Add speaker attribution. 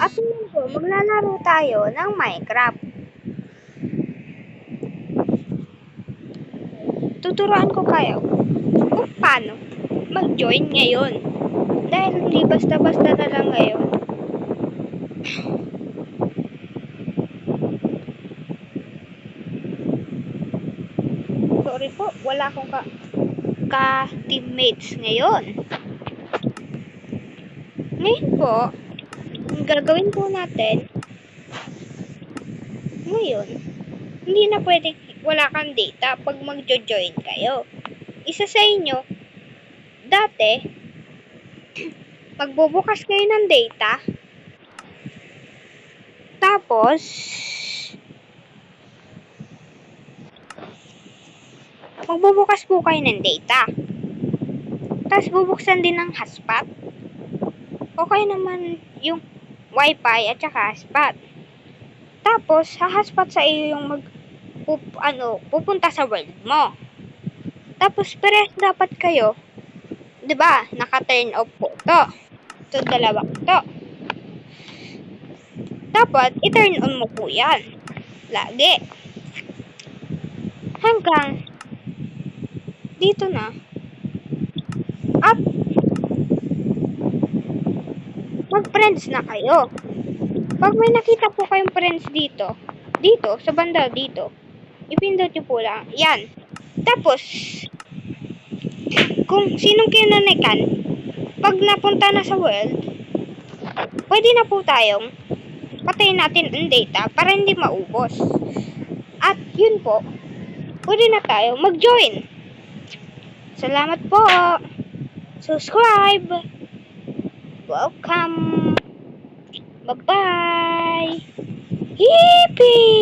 Speaker 1: At yun po, maglalaro tayo ng Minecraft. Tuturuan ko kayo kung paano mag-join ngayon. Dahil hindi basta-basta na lang ngayon. Sorry po, wala akong ka-teammates ngayon. Ngayon po, ang gagawin po natin, ngayon, hindi na pwedeng wala kang data pag mag-join kayo. Isa sa inyo, dati, magbubukas kayo ng data, tapos, magbubukas po kayo ng data. Tapos, bubuksan din ng hotspot. Okay naman yung wifi at saka hotspot. Tapos, hotspot sa iyo yung pupunta sa world mo. Tapos, parehas dapat kayo, 'di ba? Naka-turn off po to. Ito, dalawa to. Dapat, i-turn on mo po yan. Lagi. Hanggang dito na. At mag-friends na kayo. Pag may nakita po kayong friends dito, sa banda dito, ipindot nyo po lang. Yan. Tapos, kung sinong kinonikan, pag napunta na sa world, pwede na po tayong patayin natin ang data para hindi maubos. At yun po, pwede na tayo mag-join. Salamat po. Subscribe. Welcome. Bye-bye. Yippee!